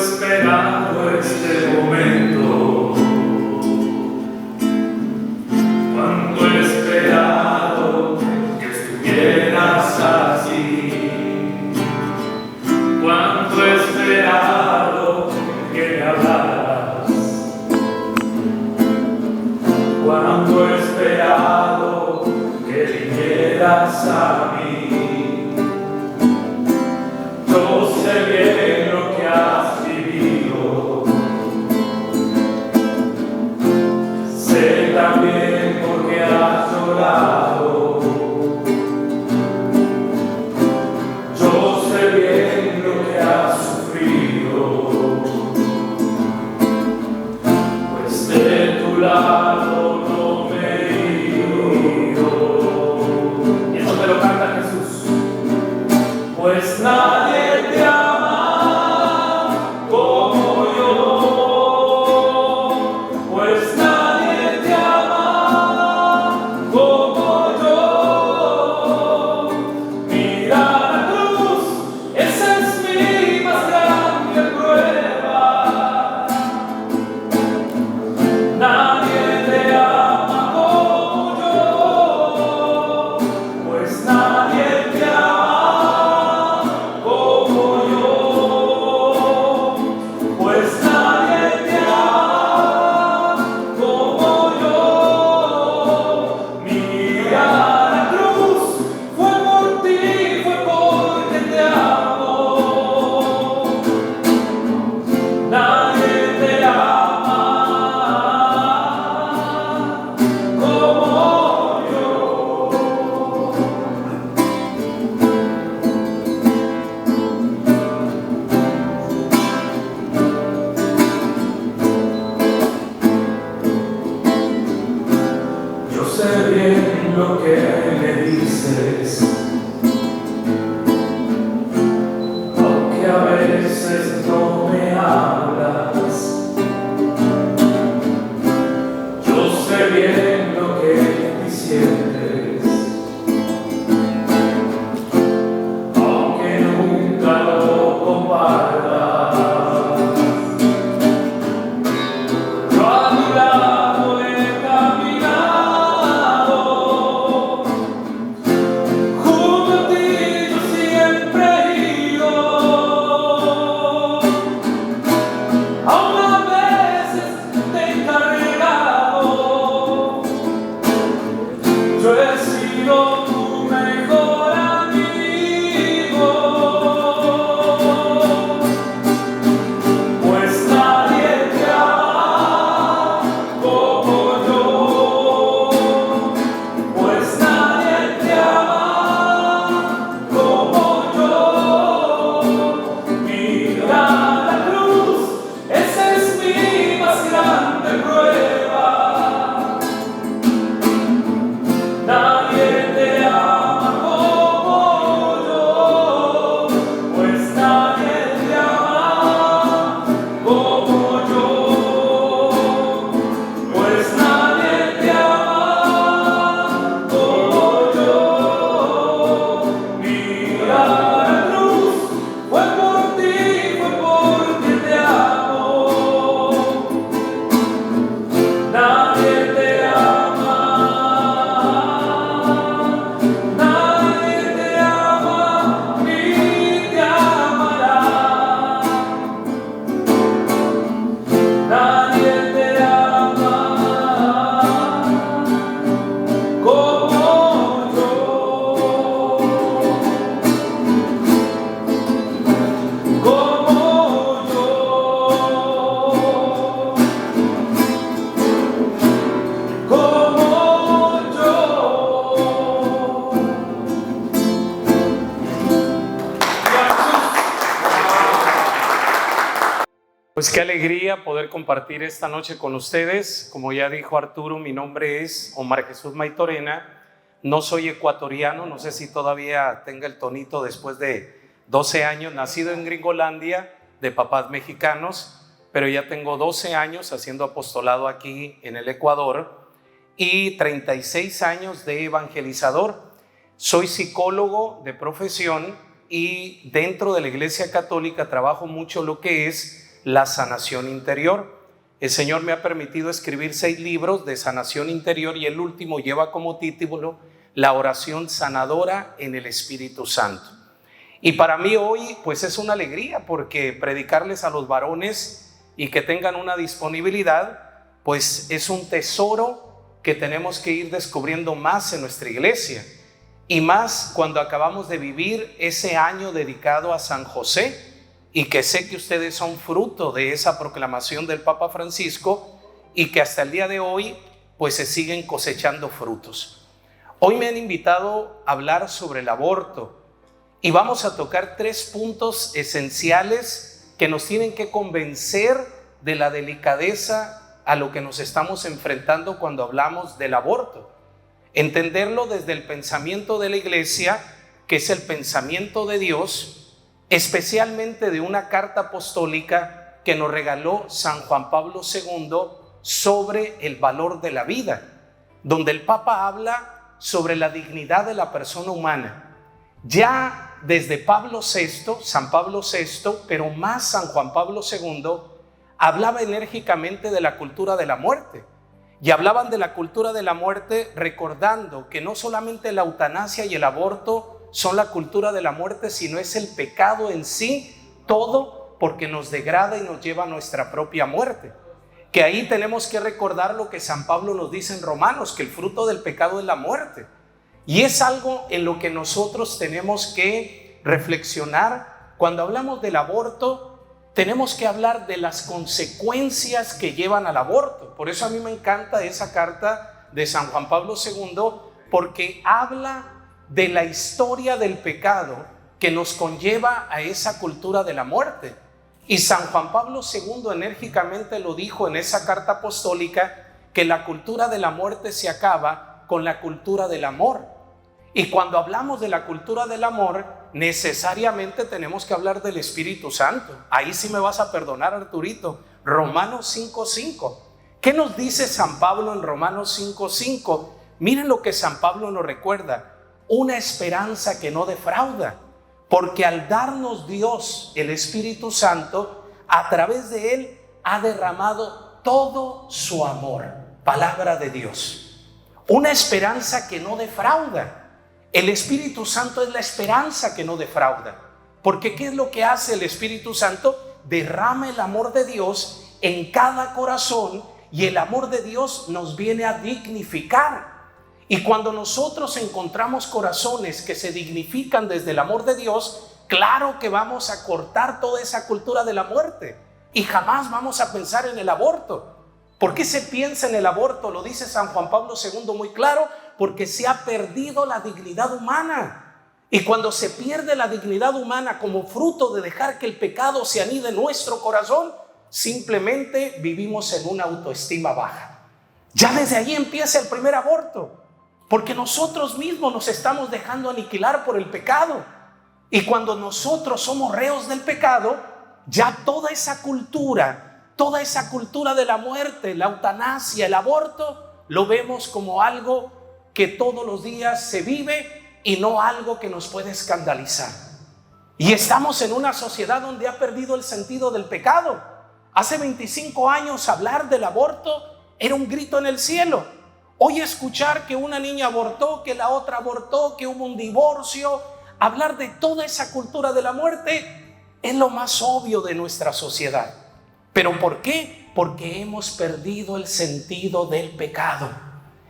esperando este momento, cuánto he esperado que estuvieras así, cuánto he esperado que me hablaras, cuánto he esperado que vinieras a mí. Yo sé bien lo que has vivido, sé también por qué has llorado. Yo sé bien lo que has sufrido, pues de tu lado no me he ido. Y eso te lo canta Jesús. Pues nadie te ama como yo, pues nadie te ama como yo. Mira la cruz, esa es mi más grande prueba. Nadie te ama como yo, pues nadie te ama. Sé bien lo que me dices, aunque a veces no me hablas. Yo sé bien lo que sientes, aunque nunca lo compartas. Yo a tu lado he caminado, junto a ti yo siempre he ido, aún a veces te he encargado. Yo he sido tu mejor amigo, pues nadie te ama como yo, pues nadie te ama como yo. Mira la cruz, esa es mi más grande prueba. Nadie te ama como yo, pues nadie te ama como yo, pues nadie te ama como yo. Mira la cruz, fue por ti, fue porque te amo. Nadie te ama, nadie te ama, ni te amará. Nadie te ama como yo, como yo, como yo. Pues qué alegría poder compartir esta noche con ustedes. Como ya dijo Arturo, mi nombre es Omar Jesús Maitorena. No soy ecuatoriano, no sé si todavía tenga el tonito después de 12 años. Nacido en Gringolandia, de papás mexicanos, pero ya tengo 12 años haciendo apostolado aquí en el Ecuador y 36 años de evangelizador. Soy psicólogo de profesión y dentro de la Iglesia Católica trabajo mucho lo que es la sanación interior. El Señor me ha permitido escribir 6 libros de sanación interior y el último lleva como título La oración sanadora en el Espíritu Santo. Y para mí hoy pues es una alegría, porque predicarles a los varones y que tengan una disponibilidad pues es un tesoro que tenemos que ir descubriendo más en nuestra iglesia, y más cuando acabamos de vivir ese año dedicado a San José, y que sé que ustedes son fruto de esa proclamación del Papa Francisco y que hasta el día de hoy pues se siguen cosechando frutos. Hoy me han invitado a hablar sobre el aborto y vamos a tocar 3 puntos esenciales que nos tienen que convencer de la delicadeza a lo que nos estamos enfrentando cuando hablamos del aborto. Entenderlo desde el pensamiento de la Iglesia, que es el pensamiento de Dios, especialmente de una carta apostólica que nos regaló San Juan Pablo II sobre el valor de la vida, donde el Papa habla sobre la dignidad de la persona humana. Ya desde Pablo VI, San Pablo VI, pero más San Juan Pablo II, hablaba enérgicamente de la cultura de la muerte. Y hablaban de la cultura de la muerte recordando que no solamente la eutanasia y el aborto son la cultura de la muerte, sino es el pecado en sí, todo, porque nos degrada y nos lleva a nuestra propia muerte. Que ahí tenemos que recordar lo que San Pablo nos dice en Romanos, que el fruto del pecado es la muerte. Y es algo en lo que nosotros tenemos que reflexionar. Cuando hablamos del aborto, tenemos que hablar de las consecuencias que llevan al aborto. Por eso a mí me encanta esa carta de San Juan Pablo II, porque habla de la historia del pecado que nos conlleva a esa cultura de la muerte. Y San Juan Pablo II enérgicamente lo dijo en esa carta apostólica, que la cultura de la muerte se acaba con la cultura del amor. Y cuando hablamos de la cultura del amor, necesariamente tenemos que hablar del Espíritu Santo. Ahí sí me vas a perdonar, Arturito. Romanos 5:5. ¿Qué nos dice San Pablo en Romanos 5:5? Miren lo que San Pablo nos recuerda. Una esperanza que no defrauda, porque al darnos Dios el Espíritu Santo, a través de Él ha derramado todo su amor. Palabra de Dios. Una esperanza que no defrauda. El Espíritu Santo es la esperanza que no defrauda. Porque ¿qué es lo que hace el Espíritu Santo? Derrama el amor de Dios en cada corazón, y el amor de Dios nos viene a dignificar. Y cuando nosotros encontramos corazones que se dignifican desde el amor de Dios, claro que vamos a cortar toda esa cultura de la muerte y jamás vamos a pensar en el aborto. ¿Por qué se piensa en el aborto? Lo dice San Juan Pablo II muy claro, porque se ha perdido la dignidad humana. Y cuando se pierde la dignidad humana como fruto de dejar que el pecado se anide en nuestro corazón, simplemente vivimos en una autoestima baja. Ya desde ahí empieza el primer aborto. Porque nosotros mismos nos estamos dejando aniquilar por el pecado. Y cuando nosotros somos reos del pecado, ya toda esa cultura de la muerte, la eutanasia, el aborto, lo vemos como algo que todos los días se vive y no algo que nos puede escandalizar. Y estamos en una sociedad donde ha perdido el sentido del pecado. Hace 25 años hablar del aborto era un grito en el cielo. Hoy escuchar que una niña abortó, que la otra abortó, que hubo un divorcio, hablar de toda esa cultura de la muerte es lo más obvio de nuestra sociedad. ¿Pero por qué? Porque hemos perdido el sentido del pecado.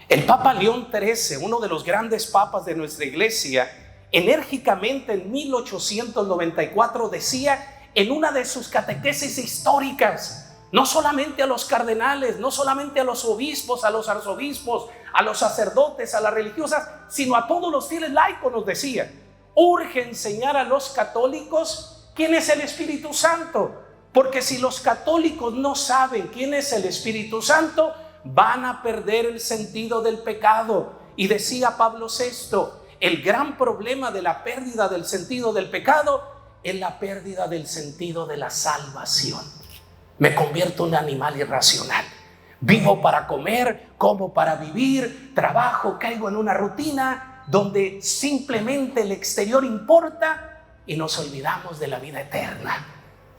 El Papa León XIII, uno de los grandes papas de nuestra iglesia, enérgicamente en 1894 decía en una de sus catequesis históricas, no solamente a los cardenales, no solamente a los obispos, a los arzobispos, a los sacerdotes, a las religiosas, sino a todos los fieles laicos, nos decía: urge enseñar a los católicos quién es el Espíritu Santo, porque si los católicos no saben quién es el Espíritu Santo, van a perder el sentido del pecado. Y decía Pablo VI, el gran problema de la pérdida del sentido del pecado es la pérdida del sentido de la salvación. Me convierto en un animal irracional. Vivo para comer, como para vivir, trabajo, caigo en una rutina donde simplemente el exterior importa y nos olvidamos de la vida eterna.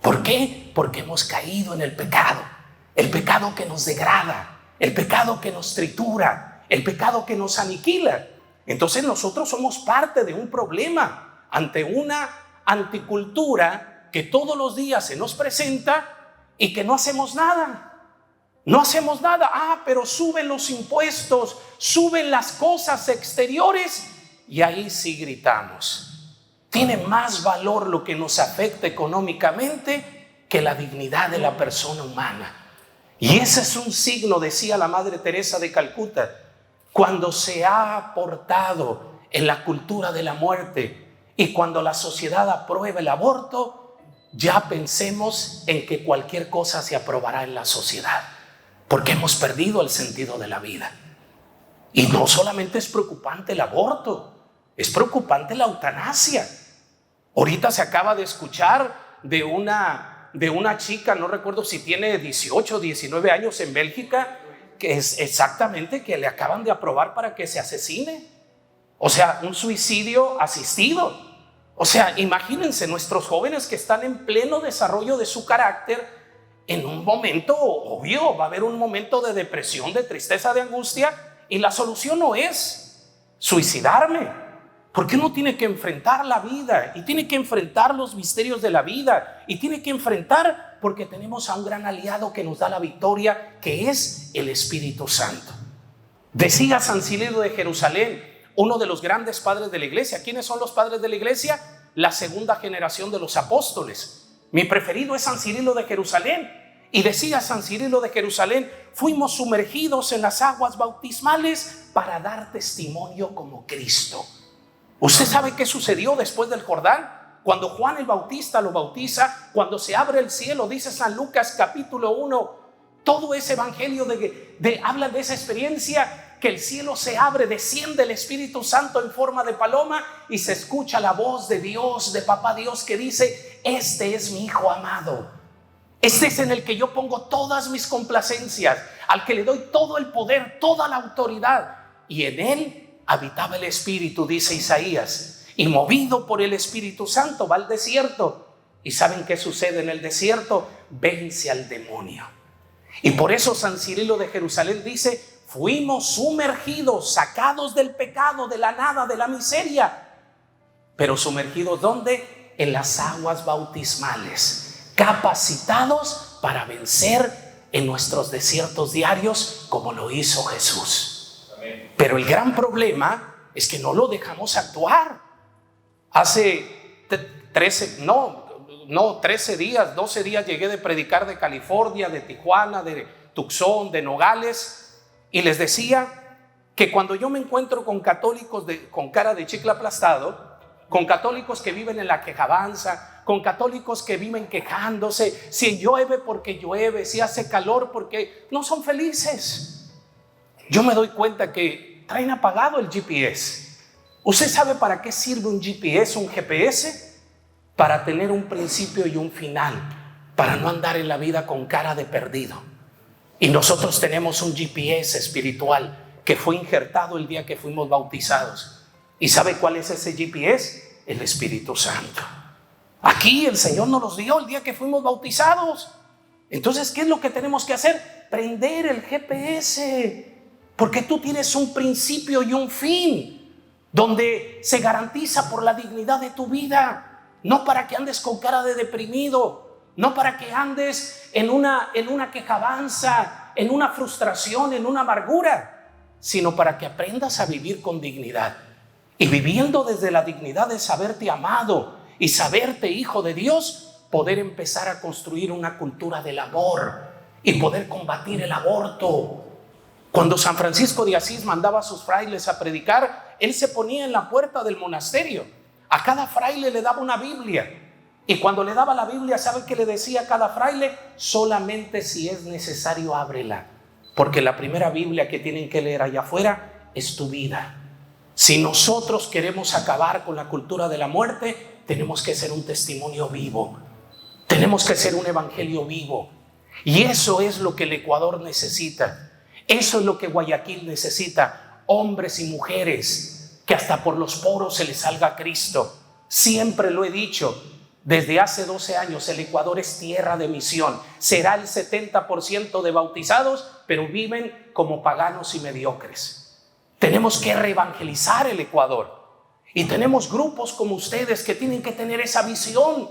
¿Por qué? Porque hemos caído en el pecado que nos degrada, el pecado que nos tritura, el pecado que nos aniquila. Entonces nosotros somos parte de un problema ante una anticultura que todos los días se nos presenta y que no hacemos nada. No hacemos nada. Pero suben los impuestos, suben las cosas exteriores y ahí sí gritamos. Tiene más valor lo que nos afecta económicamente que la dignidad de la persona humana. Y ese es un signo, decía la Madre Teresa de Calcuta, cuando se ha aportado en la cultura de la muerte y cuando la sociedad aprueba el aborto, ya pensemos en que cualquier cosa se aprobará en la sociedad, porque hemos perdido el sentido de la vida. Y no solamente es preocupante el aborto, es preocupante la eutanasia. Ahorita se acaba de escuchar de una chica, no recuerdo si tiene 18 o 19 años en Bélgica, que es exactamente que le acaban de aprobar para que se asesine. O sea, un suicidio asistido. O sea, imagínense nuestros jóvenes que están en pleno desarrollo de su carácter. En un momento, obvio, va a haber un momento de depresión, de tristeza, de angustia, y la solución no es suicidarme. Porque uno tiene que enfrentar la vida y tiene que enfrentar los misterios de la vida y tiene que enfrentar, porque tenemos a un gran aliado que nos da la victoria, que es el Espíritu Santo. Decía San Cirilo de Jerusalén, uno de los grandes padres de la iglesia. ¿Quiénes son los padres de la iglesia? La segunda generación de los apóstoles. Mi preferido es San Cirilo de Jerusalén. Y decía San Cirilo de Jerusalén: fuimos sumergidos en las aguas bautismales para dar testimonio como Cristo. ¿Usted sabe qué sucedió después del Jordán? Cuando Juan el Bautista lo bautiza, cuando se abre el cielo, dice San Lucas capítulo 1, todo ese evangelio habla de esa experiencia, que el cielo se abre, desciende el Espíritu Santo en forma de paloma y se escucha la voz de Dios, de Papá Dios, que dice: este es mi Hijo amado, este es en el que yo pongo todas mis complacencias, al que le doy todo el poder, toda la autoridad. Y en él habitaba el Espíritu, dice Isaías, y movido por el Espíritu Santo va al desierto. ¿Y saben qué sucede en el desierto? Vence al demonio. Y por eso San Cirilo de Jerusalén dice: fuimos sumergidos, sacados del pecado, de la nada, de la miseria. Pero sumergidos ¿dónde? En las aguas bautismales, capacitados para vencer en nuestros desiertos diarios, como lo hizo Jesús. Pero el gran problema es que no lo dejamos actuar. Hace 12 días llegué de predicar de California, de Tijuana, de Tucson, de Nogales, y les decía que cuando yo me encuentro con católicos con cara de chicle aplastado, con católicos que viven en la quejabanza, con católicos que viven quejándose, si llueve porque llueve, si hace calor porque no son felices, yo me doy cuenta que traen apagado el GPS. ¿Usted sabe para qué sirve un GPS, un GPS? Para tener un principio y un final, para no andar en la vida con cara de perdido. Y nosotros tenemos un GPS espiritual que fue injertado el día que fuimos bautizados. ¿Y sabe cuál es ese GPS? El Espíritu Santo. Aquí el Señor nos los dio el día que fuimos bautizados. Entonces, ¿qué es lo que tenemos que hacer? Prender el GPS. Porque tú tienes un principio y un fin, donde se garantiza por la dignidad de tu vida. No para que andes con cara de deprimido, no para que andes en una quejabanza, en una frustración, en una amargura, sino para que aprendas a vivir con dignidad. Y viviendo desde la dignidad de saberte amado y saberte hijo de Dios, poder empezar a construir una cultura del amor y poder combatir el aborto. Cuando San Francisco de Asís mandaba a sus frailes a predicar, él se ponía en la puerta del monasterio. A cada fraile le daba una Biblia. Y cuando le daba la Biblia, ¿sabe qué le decía a cada fraile? Solamente si es necesario, ábrela. Porque la primera Biblia que tienen que leer allá afuera es tu vida. Si nosotros queremos acabar con la cultura de la muerte, tenemos que ser un testimonio vivo. Tenemos que ser un evangelio vivo. Y eso es lo que el Ecuador necesita. Eso es lo que Guayaquil necesita. Hombres y mujeres que hasta por los poros se les salga Cristo. Siempre lo he dicho, Desde hace 12 años el Ecuador es tierra de misión. Será el 70% de bautizados, pero viven como paganos y mediocres. Tenemos que reevangelizar el Ecuador. Y tenemos grupos como ustedes que tienen que tener esa visión,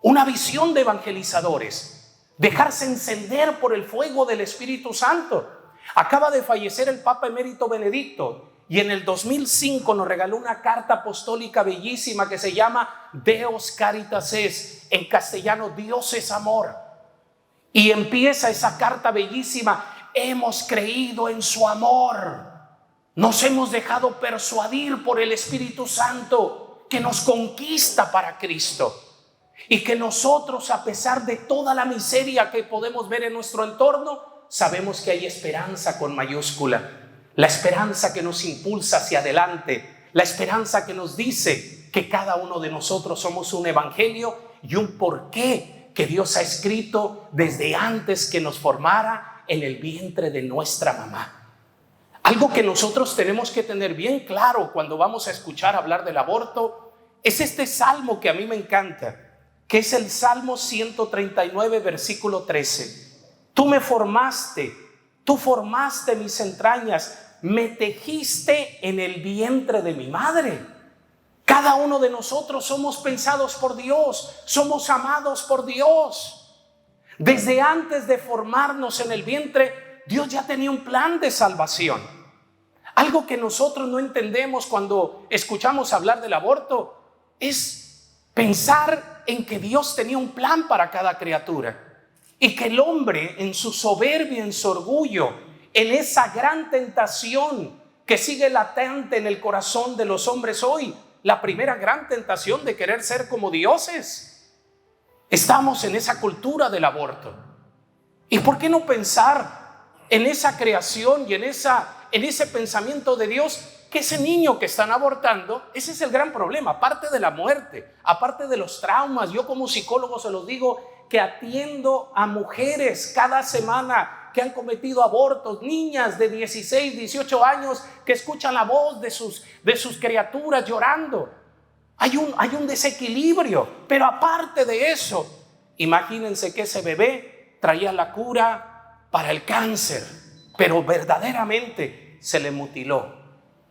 una visión de evangelizadores, dejarse encender por el fuego del Espíritu Santo. Acaba de fallecer el Papa Emérito Benedicto y en el 2005 nos regaló una carta apostólica bellísima que se llama Deus Caritas Est, en castellano Dios es amor. Y empieza esa carta bellísima: hemos creído en su amor. Nos hemos dejado persuadir por el Espíritu Santo que nos conquista para Cristo. Y que nosotros, a pesar de toda la miseria que podemos ver en nuestro entorno, sabemos que hay esperanza con mayúscula. La esperanza que nos impulsa hacia adelante. La esperanza que nos dice que cada uno de nosotros somos un evangelio y un porqué que Dios ha escrito desde antes que nos formara en el vientre de nuestra mamá. Algo que nosotros tenemos que tener bien claro cuando vamos a escuchar hablar del aborto es este salmo que a mí me encanta, que es el Salmo 139, versículo 13. Tú me formaste, tú formaste mis entrañas, me tejiste en el vientre de mi madre. Cada uno de nosotros somos pensados por Dios, somos amados por Dios. Desde antes de formarnos en el vientre, Dios ya tenía un plan de salvación. Algo que nosotros no entendemos cuando escuchamos hablar del aborto es pensar en que Dios tenía un plan para cada criatura y que el hombre, en su soberbia, en su orgullo, en esa gran tentación que sigue latente en el corazón de los hombres hoy, la primera gran tentación de querer ser como dioses, estamos en esa cultura del aborto. ¿Y por qué no pensar en esa creación y en ese pensamiento de Dios, que ese niño que están abortando, ese es el gran problema, aparte de la muerte, aparte de los traumas? Yo como psicólogo se los digo, que atiendo a mujeres cada semana que han cometido abortos, niñas de 16, 18 años que escuchan la voz de sus criaturas llorando. Hay un desequilibrio, pero aparte de eso, imagínense que ese bebé traía la cura para el cáncer, pero verdaderamente se le mutiló.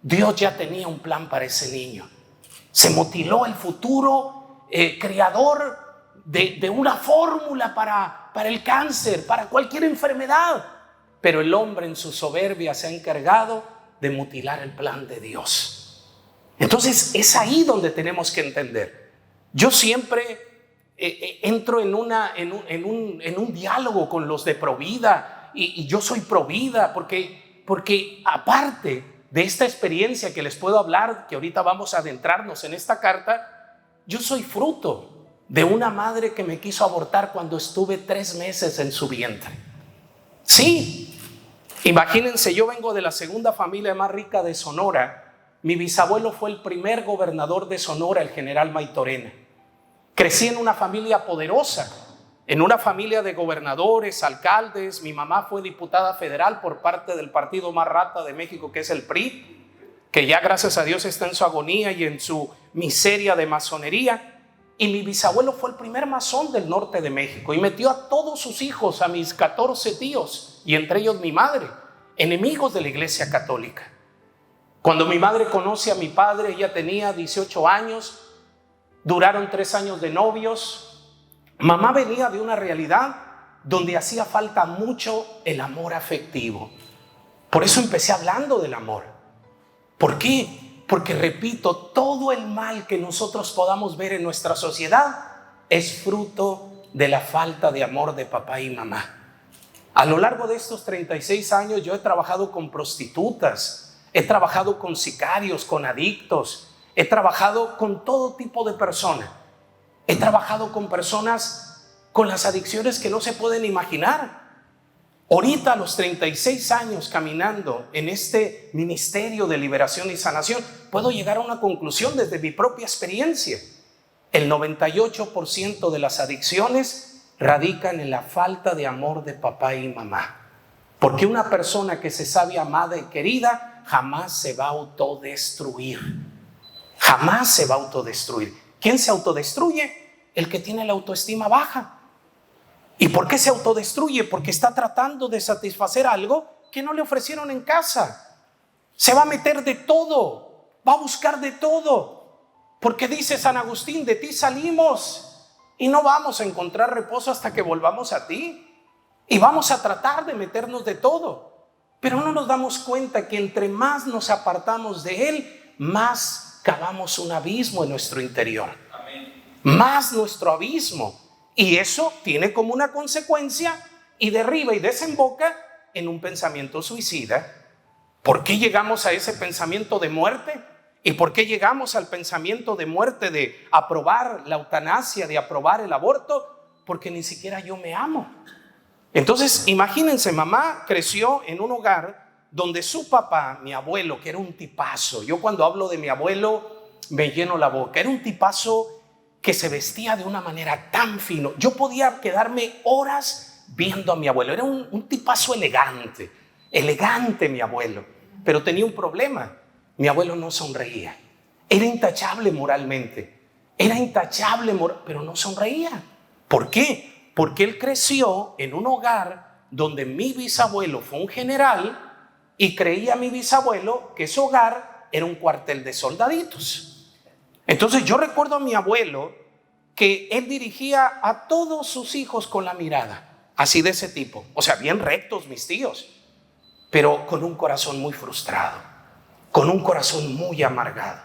Dios ya tenía un plan para ese niño. Se mutiló el futuro creador de una fórmula para el cáncer, para cualquier enfermedad. Pero el hombre en su soberbia se ha encargado de mutilar el plan de Dios. Entonces es ahí donde tenemos que entender. Yo siempre entro en un diálogo con los de Provida y yo soy Provida porque aparte de esta experiencia que les puedo hablar, que ahorita vamos a adentrarnos en esta carta, yo soy fruto de una madre que me quiso abortar cuando estuve 3 meses en su vientre. Sí, imagínense, yo vengo de la segunda familia más rica de Sonora. Mi bisabuelo fue el primer gobernador de Sonora, el general Maytorena. Crecí en una familia poderosa, en una familia de gobernadores, alcaldes. Mi mamá fue diputada federal por parte del partido más rata de México, que es el PRI, que ya gracias a Dios está en su agonía y en su miseria de masonería. Y mi bisabuelo fue el primer masón del norte de México y metió a todos sus hijos, a mis 14 tíos, y entre ellos mi madre, enemigos de la Iglesia Católica. Cuando mi madre conoce a mi padre, ella tenía 18 años, duraron 3 años de novios. Mamá venía de una realidad donde hacía falta mucho el amor afectivo. Por eso empecé hablando del amor. ¿Por qué? Porque, repito, todo el mal que nosotros podamos ver en nuestra sociedad es fruto de la falta de amor de papá y mamá. A lo largo de estos 36 años yo he trabajado con prostitutas, he trabajado con sicarios, con adictos, he trabajado con todo tipo de personas. He trabajado con personas con las adicciones que no se pueden imaginar. Ahorita a los 36 años caminando en este ministerio de liberación y sanación, puedo llegar a una conclusión desde mi propia experiencia. El 98% de las adicciones radican en la falta de amor de papá y mamá. Porque una persona que se sabe amada y querida jamás se va a autodestruir. Jamás se va a autodestruir. ¿Quién se autodestruye? el que tiene la autoestima baja. ¿Y por qué se autodestruye? Porque está tratando de satisfacer algo que no le ofrecieron en casa. Se va a meter de todo, va a buscar de todo. Porque dice San Agustín, de ti salimos y no vamos a encontrar reposo hasta que volvamos a ti. Y vamos a tratar de meternos de todo. Pero no nos damos cuenta que entre más nos apartamos de Él, más cavamos un abismo en nuestro interior. Amén. Más nuestro abismo. Y eso tiene como una consecuencia y derriba y desemboca en un pensamiento suicida. ¿Por qué llegamos a ese pensamiento de muerte? ¿Y por qué llegamos al pensamiento de muerte, de aprobar la eutanasia, de aprobar el aborto? Porque ni siquiera yo me amo. Entonces, imagínense, mamá creció en un hogar donde su papá, mi abuelo, que era un tipazo. Yo cuando hablo de mi abuelo me lleno la boca. Era un tipazo que se vestía de una manera tan fino. Yo podía quedarme horas viendo a mi abuelo. Era un tipazo elegante, elegante mi abuelo. Pero tenía un problema. Mi abuelo no sonreía. Era intachable moralmente. Era intachable, pero no sonreía. ¿Por qué? Porque él creció en un hogar donde mi bisabuelo fue un general y creía mi bisabuelo que su hogar era un cuartel de soldaditos. Entonces yo recuerdo a mi abuelo que él dirigía a todos sus hijos con la mirada, así de ese tipo. O sea, bien rectos mis tíos, pero con un corazón muy frustrado, con un corazón muy amargado.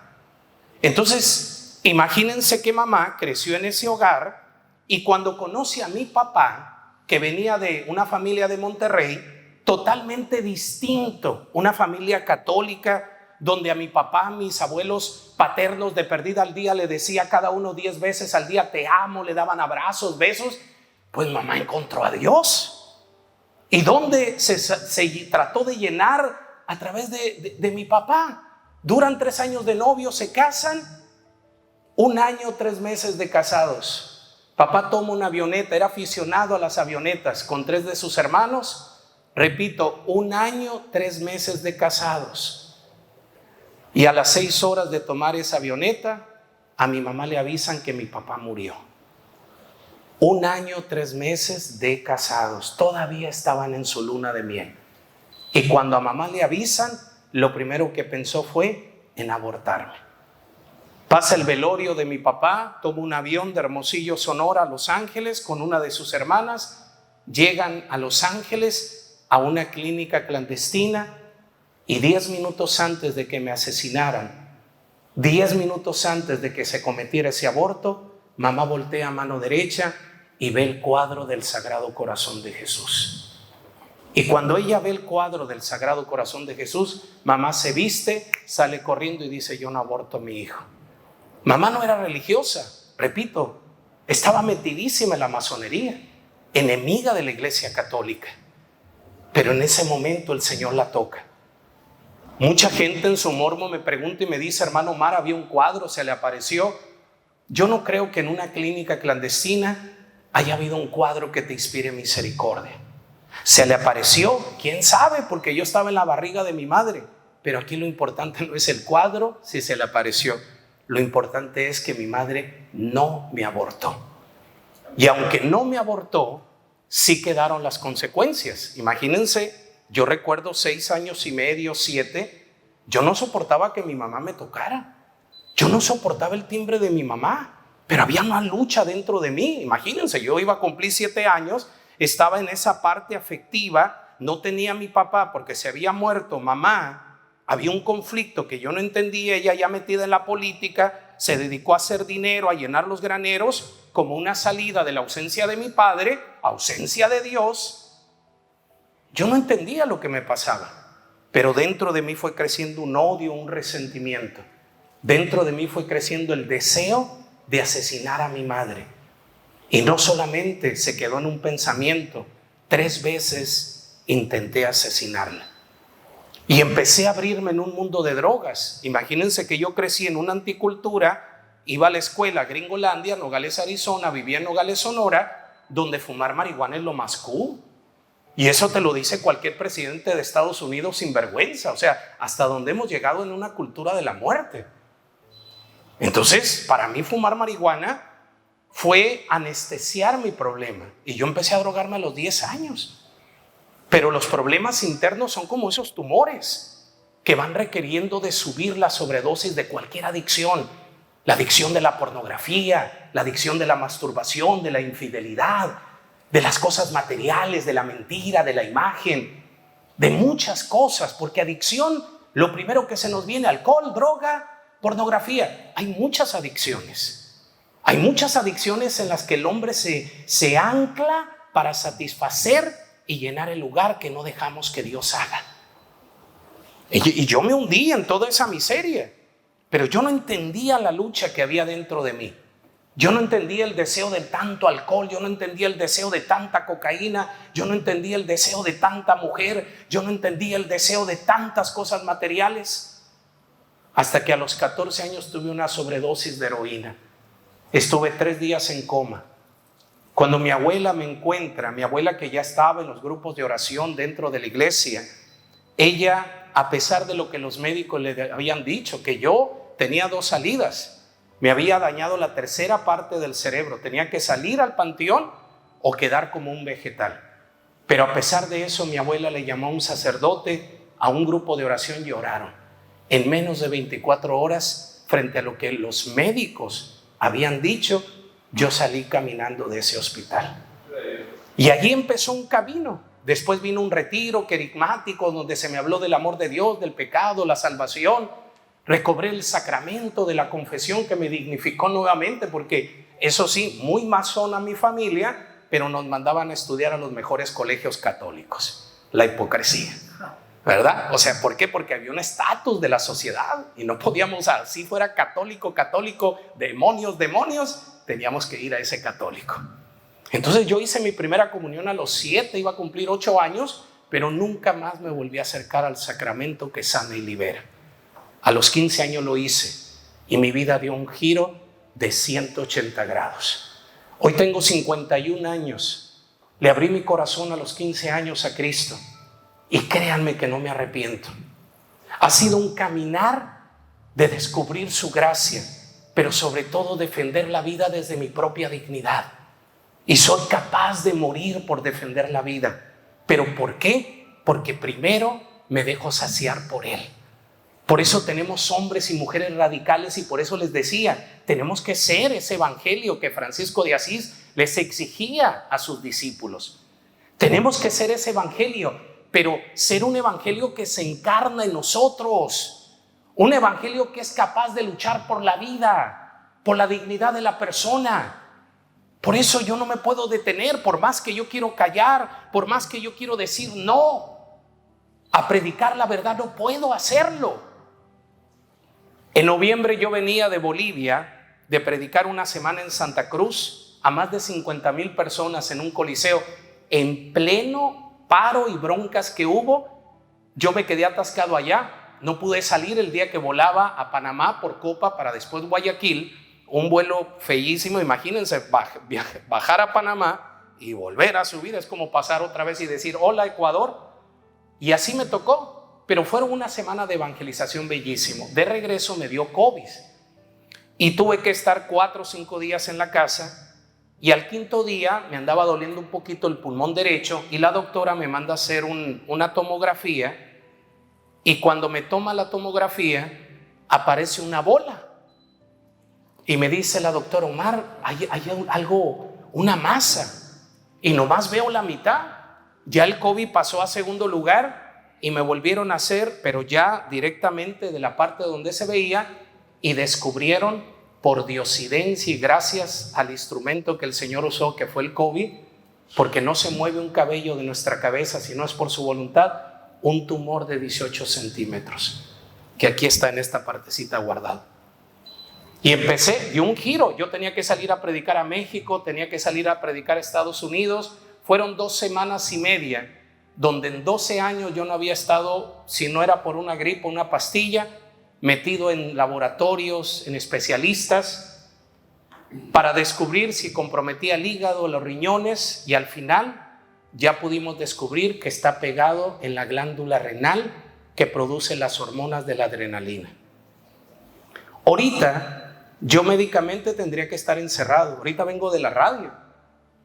Entonces, imagínense que mamá creció en ese hogar y cuando conoce a mi papá, que venía de una familia de Monterrey, totalmente distinto, una familia católica, donde a mi papá, mis abuelos paternos de perdida al día le decía a cada uno 10 veces al día te amo, le daban abrazos, besos. Pues mamá encontró a Dios. ¿Y dónde se trató de llenar? A través de mi papá. Duran 3 años de novio, se casan, 1 año, 3 meses de casados. Papá toma una avioneta, era aficionado a las avionetas con 3 de sus hermanos. Repito, 1 año, 3 meses de casados. Y a las 6 horas de tomar esa avioneta, a mi mamá le avisan que mi papá murió. 1 año, 3 meses de casados. Todavía estaban en su luna de miel. Y cuando a mamá le avisan, lo primero que pensó fue en abortarme. Pasa el velorio de mi papá, toma un avión de Hermosillo, Sonora, a Los Ángeles con una de sus hermanas. Llegan a Los Ángeles a una clínica clandestina. Y 10 minutos antes de que me asesinaran, 10 minutos antes de que se cometiera ese aborto, mamá voltea a mano derecha y ve el cuadro del Sagrado Corazón de Jesús. Y cuando ella ve el cuadro del Sagrado Corazón de Jesús, mamá se viste, sale corriendo y dice: yo no aborto a mi hijo. Mamá no era religiosa, repito, estaba metidísima en la masonería, enemiga de la Iglesia Católica. Pero en ese momento el Señor la toca. Mucha gente en su morbo me pregunta y me dice: hermano Omar, había un cuadro, se le apareció. Yo no creo que en una clínica clandestina haya habido un cuadro que te inspire misericordia. Se le apareció, quién sabe, porque yo estaba en la barriga de mi madre. Pero aquí lo importante no es el cuadro, si se le apareció. Lo importante es que mi madre no me abortó. Y aunque no me abortó, sí quedaron las consecuencias. Imagínense. Yo recuerdo 6 años y medio, 7, yo no soportaba que mi mamá me tocara. Yo no soportaba el timbre de mi mamá, pero había una lucha dentro de mí. Imagínense, yo iba a cumplir 7 años, estaba en esa parte afectiva, no tenía a mi papá porque se había muerto mamá, había un conflicto que yo no entendía, ella ya metida en la política, se dedicó a hacer dinero, a llenar los graneros, como una salida de la ausencia de mi padre, ausencia de Dios. Yo no entendía lo que me pasaba, pero dentro de mí fue creciendo un odio, un resentimiento. Dentro de mí fue creciendo el deseo de asesinar a mi madre. Y no solamente se quedó en un pensamiento, 3 veces intenté asesinarla. Y empecé a abrirme en un mundo de drogas. Imagínense que yo crecí en una anticultura, iba a la escuela Gringolandia, Nogales, Arizona, vivía en Nogales, Sonora, donde fumar marihuana es lo más cool. Y eso te lo dice cualquier presidente de Estados Unidos sin vergüenza. O sea, hasta donde hemos llegado en una cultura de la muerte. Entonces, para mí fumar marihuana fue anestesiar mi problema. Y yo empecé a drogarme a los 10 años. Pero los problemas internos son como esos tumores que van requiriendo de subir la sobredosis de cualquier adicción. La adicción de la pornografía, la adicción de la masturbación, de la infidelidad, de las cosas materiales, de la mentira, de la imagen, de muchas cosas. Porque adicción, lo primero que se nos viene: alcohol, droga, pornografía. Hay muchas adicciones. Hay muchas adicciones en las que el hombre se ancla para satisfacer y llenar el lugar que no dejamos que Dios haga. Y yo me hundí en toda esa miseria, pero yo no entendía la lucha que había dentro de mí. Yo no entendía el deseo de tanto alcohol, yo no entendía el deseo de tanta cocaína, yo no entendía el deseo de tanta mujer, yo no entendía el deseo de tantas cosas materiales. Hasta que a los 14 años tuve una sobredosis de heroína. Estuve 3 días en coma. Cuando mi abuela me encuentra, mi abuela que ya estaba en los grupos de oración dentro de la iglesia, ella, a pesar de lo que los médicos le habían dicho, que yo tenía 2 salidas, me había dañado la tercera parte del cerebro, tenía que salir al panteón o quedar como un vegetal. Pero a pesar de eso, mi abuela le llamó a un sacerdote, a un grupo de oración, y oraron. En menos de 24 horas, frente a lo que los médicos habían dicho, yo salí caminando de ese hospital. Y allí empezó un camino. Después vino un retiro querigmático donde se me habló del amor de Dios, del pecado, la salvación. Recobré el sacramento de la confesión que me dignificó nuevamente, porque eso sí, muy masona mi familia, pero nos mandaban a estudiar a los mejores colegios católicos. La hipocresía, ¿verdad? O sea, ¿por qué? Porque había un estatus de la sociedad y no podíamos, así fuera católico, demonios, teníamos que ir a ese católico. Entonces yo hice mi primera comunión a los 7, iba a cumplir 8 años, pero nunca más me volví a acercar al sacramento que sana y libera. A los 15 años lo hice y mi vida dio un giro de 180 grados. Hoy tengo 51 años. Le abrí mi corazón a los 15 años a Cristo. Y créanme que no me arrepiento. Ha sido un caminar de descubrir su gracia, pero sobre todo defender la vida desde mi propia dignidad. Y soy capaz de morir por defender la vida. ¿Pero por qué? Porque primero me dejo saciar por Él. Por eso tenemos hombres y mujeres radicales, y por eso les decía, tenemos que ser ese evangelio que Francisco de Asís les exigía a sus discípulos. Tenemos que ser ese evangelio, pero ser un evangelio que se encarna en nosotros, un evangelio que es capaz de luchar por la vida, por la dignidad de la persona. Por eso yo no me puedo detener, por más que yo quiero callar, por más que yo quiero decir no, a predicar la verdad no puedo hacerlo. En noviembre yo venía de Bolivia de predicar una semana en Santa Cruz a más de 50,000 personas en un coliseo en pleno paro y broncas que hubo. Yo me quedé atascado allá, no pude salir el día que volaba a Panamá por Copa para después Guayaquil, un vuelo feísimo. Imagínense bajar a Panamá y volver a subir, es como pasar otra vez y decir hola Ecuador. Y así me tocó, pero fueron una semana de evangelización bellísimo. De regreso me dio COVID y tuve que estar 4 o 5 días en la casa. Y al 5.º día me andaba doliendo un poquito el pulmón derecho y la doctora me manda a hacer una tomografía, y cuando me toma la tomografía aparece una bola y me dice la doctora: Omar, hay algo, una masa, y nomás veo la mitad. Ya el COVID pasó a segundo lugar y me volvieron a hacer, pero ya directamente de la parte donde se veía, y descubrieron, por diosidencia y gracias al instrumento que el Señor usó, que fue el COVID, porque no se mueve un cabello de nuestra cabeza si no es por su voluntad, un tumor de 18 centímetros, que aquí está en esta partecita guardado. Y empecé, dio un giro. Yo tenía que salir a predicar a México, tenía que salir a predicar a Estados Unidos. Fueron 2 semanas y media, donde en 12 años yo no había estado, si no era por una gripe, una pastilla, metido en laboratorios, en especialistas, para descubrir si comprometía el hígado, los riñones, y al final ya pudimos descubrir que está pegado en la glándula renal que produce las hormonas de la adrenalina. Ahorita Yo médicamente tendría que estar encerrado. Ahorita vengo de la radio.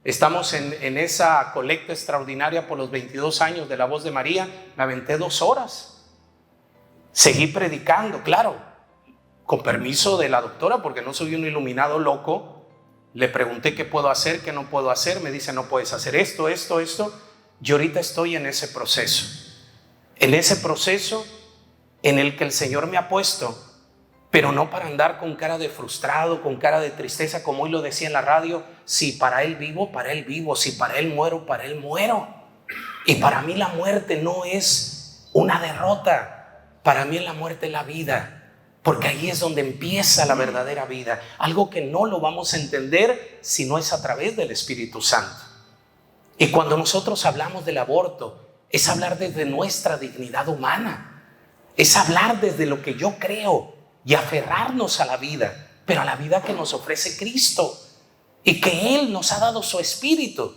Estamos en esa colecta extraordinaria por los 22 años de La Voz de María. Me aventé 2 horas. Seguí predicando, claro, con permiso de la doctora, porque no soy un iluminado loco. Le pregunté qué puedo hacer, qué no puedo hacer. Me dice, no puedes hacer esto. Yo ahorita estoy en ese proceso. En ese proceso en el que el Señor me ha puesto, pero no para andar con cara de frustrado, con cara de tristeza, como hoy lo decía en la radio. Si para Él vivo, para Él vivo. Si para Él muero, para Él muero. Y para mí la muerte no es una derrota. Para mí la muerte es la vida, porque ahí es donde empieza la verdadera vida. Algo que no lo vamos a entender si no es a través del Espíritu Santo. Y cuando nosotros hablamos del aborto, es hablar desde nuestra dignidad humana. Es hablar desde lo que yo creo y aferrarnos a la vida, pero a la vida que nos ofrece Cristo y que Él nos ha dado su Espíritu.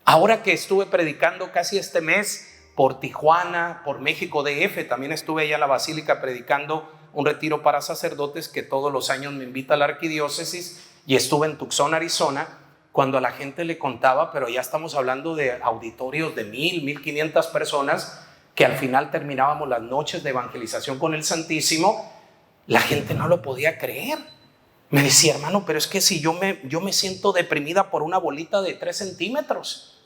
Ahora que estuve predicando casi este mes por Tijuana, por México DF, también estuve allá en la Basílica predicando un retiro para sacerdotes que todos los años me invita a la arquidiócesis, y estuve en Tucson, Arizona, cuando a la gente le contaba, pero ya estamos hablando de auditorios de 1,500 personas, que al final terminábamos las noches de evangelización con el Santísimo. La gente no lo podía creer. Me decía, hermano, pero es que si yo me siento deprimida por una bolita de 3 centímetros,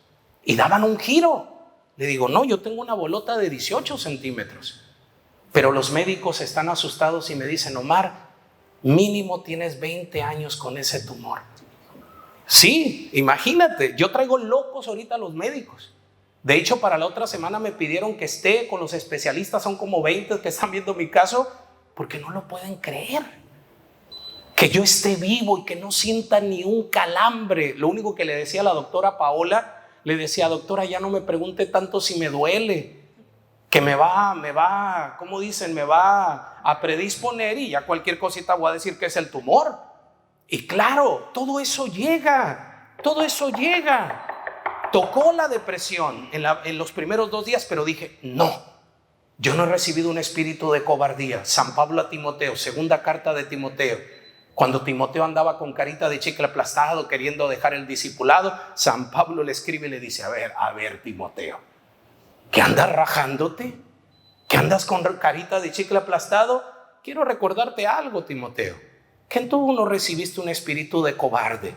y daban un giro. Le digo, no, yo tengo una bolota de 18 centímetros. Pero los médicos están asustados y me dicen, Omar, mínimo tienes 20 años con ese tumor. Sí, imagínate, yo traigo locos ahorita a los médicos. De hecho, para la otra semana me pidieron que esté con los especialistas, son como 20 que están viendo mi caso, porque no lo pueden creer. Que yo esté vivo y que no sienta ni un calambre. Lo único que le decía a la doctora Paola, le decía, doctora, ya no me pregunte tanto si me duele, que me va, ¿cómo dicen? Me va a predisponer y ya cualquier cosita voy a decir que es el tumor. Y claro, todo eso llega. Tocó la depresión en los primeros 2 días, pero dije, no, yo no he recibido un espíritu de cobardía. San Pablo a Timoteo, segunda carta de Timoteo. Cuando Timoteo andaba con carita de chicle aplastado, queriendo dejar el discipulado, San Pablo le escribe y le dice, a ver, Timoteo, ¿que andas rajándote? ¿Que andas con carita de chicle aplastado? Quiero recordarte algo, Timoteo, que tú no recibiste un espíritu de cobarde,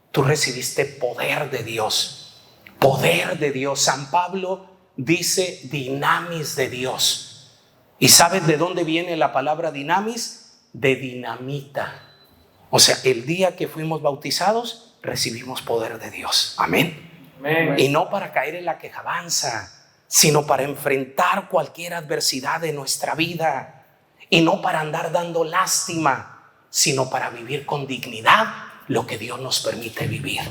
tú recibiste poder de Dios. Poder de Dios. San Pablo dice dinamis de Dios. ¿Y sabes de dónde viene la palabra dinamis? De dinamita. O sea, el día que fuimos bautizados, recibimos poder de Dios. Amén. Amén. Y no para caer en la quejabanza, sino para enfrentar cualquier adversidad de nuestra vida. Y no para andar dando lástima, sino para vivir con dignidad lo que Dios nos permite vivir.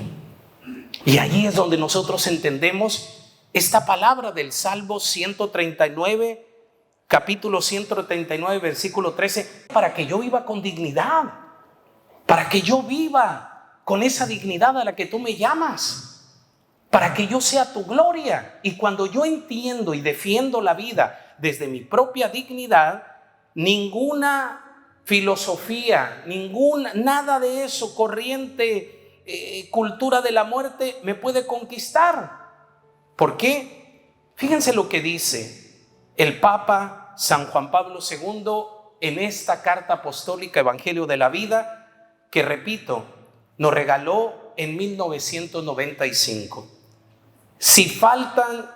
Y allí es donde nosotros entendemos esta palabra del Salmo 139, capítulo 139, versículo 13, para que yo viva con dignidad, para que yo viva con esa dignidad a la que tú me llamas, para que yo sea tu gloria. Y cuando yo entiendo y defiendo la vida desde mi propia dignidad, ninguna filosofía, nada de eso, corriente, cultura de la muerte me puede conquistar. ¿Por qué? Fíjense lo que dice el Papa San Juan Pablo II en esta carta apostólica Evangelio de la Vida, que repito, nos regaló en 1995. Si faltan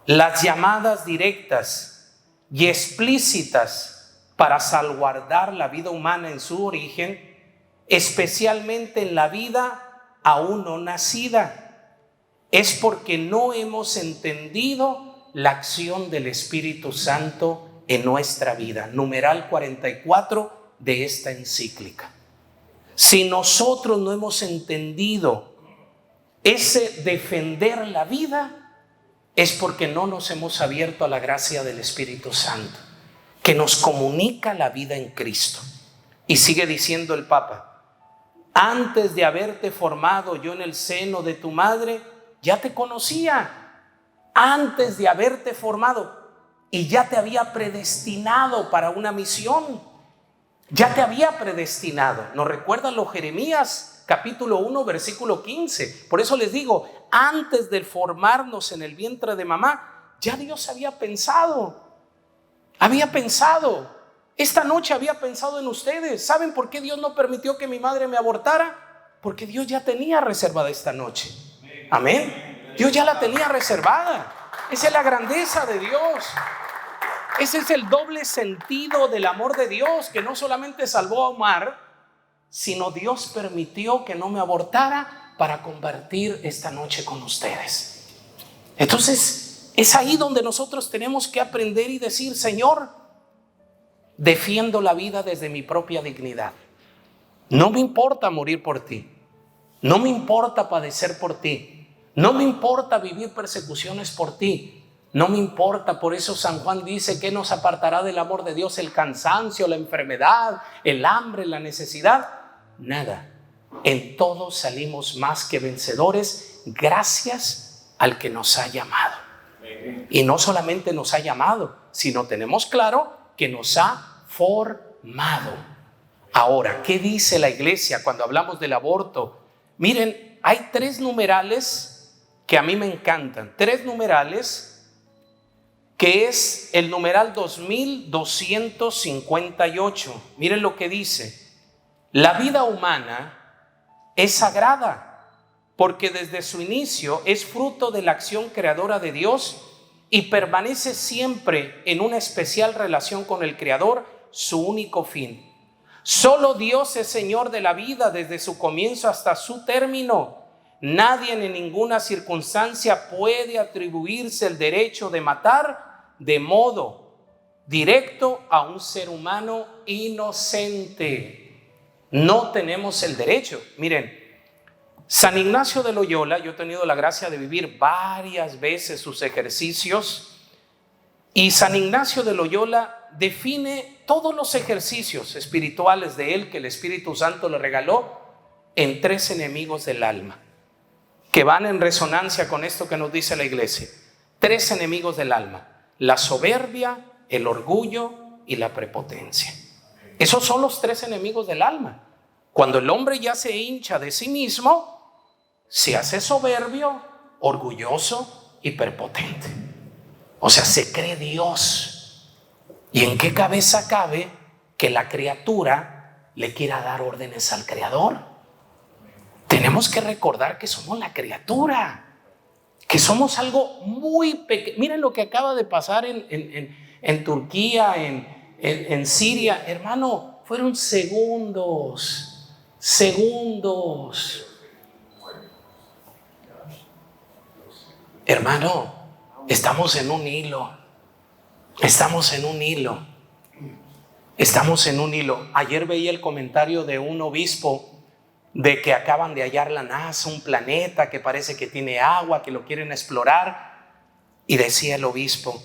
las llamadas directas y explícitas para salvaguardar la vida humana en su origen, especialmente en la vida aún no nacida, es porque no hemos entendido la acción del Espíritu Santo en nuestra vida. Numeral 44 de esta encíclica. Si nosotros no hemos entendido ese defender la vida, es porque no nos hemos abierto a la gracia del Espíritu Santo, que nos comunica la vida en Cristo. Y sigue diciendo el Papa, antes de haberte formado yo en el seno de tu madre, ya te conocía. Antes de haberte formado, y ya te había predestinado para una misión. Ya te había predestinado. ¿Nos recuerdan los Jeremías capítulo 1 versículo 15? Por eso les digo, antes de formarnos en el vientre de mamá, ya Dios había pensado. Esta noche había pensado en ustedes. ¿Saben por qué Dios no permitió que mi madre me abortara? Porque Dios ya tenía reservada esta noche. Amén. Dios ya la tenía reservada. Esa es la grandeza de Dios. Ese es el doble sentido del amor de Dios, que no solamente salvó a Omar, sino Dios permitió que no me abortara para compartir esta noche con ustedes. Entonces, es ahí donde nosotros tenemos que aprender y decir: Señor, defiendo la vida desde mi propia dignidad. No me importa morir por ti. No me importa padecer por ti. No me importa vivir persecuciones por ti. No me importa. Por eso San Juan dice: ¿qué nos apartará del amor de Dios? El cansancio, la enfermedad, el hambre, la necesidad. Nada. En todo salimos más que vencedores gracias al que nos ha llamado. Y no solamente nos ha llamado, sino tenemos claro que nos ha formado. Ahora, ¿qué dice la iglesia cuando hablamos del aborto? Miren, hay 3 numerales que a mí me encantan. 3 numerales, que es el numeral 2258. Miren lo que dice: la vida humana es sagrada porque desde su inicio es fruto de la acción creadora de Dios y permanece siempre en una especial relación con el Creador, su único fin. Solo Dios es Señor de la vida desde su comienzo hasta su término. Nadie en ninguna circunstancia puede atribuirse el derecho de matar de modo directo a un ser humano inocente. No tenemos el derecho. Miren, San Ignacio de Loyola, yo he tenido la gracia de vivir varias veces sus ejercicios, y San Ignacio de Loyola define todos los ejercicios espirituales de él que el Espíritu Santo le regaló en 3 enemigos del alma, que van en resonancia con esto que nos dice la iglesia. 3 enemigos del alma: la soberbia, el orgullo y la prepotencia. Esos son los 3 enemigos del alma. Cuando el hombre ya se hincha de sí mismo, se hace soberbio, orgulloso y prepotente. O sea, se cree Dios. ¿Y en qué cabeza cabe que la criatura le quiera dar órdenes al Creador? Tenemos que recordar que somos la criatura, que somos algo muy pequeño. Miren lo que acaba de pasar en Turquía, en Siria. Hermano, fueron segundos. Hermano, estamos en un hilo. Ayer veía el comentario de un obispo de que acaban de hallar la NASA, un planeta que parece que tiene agua, que lo quieren explorar. Y decía el obispo: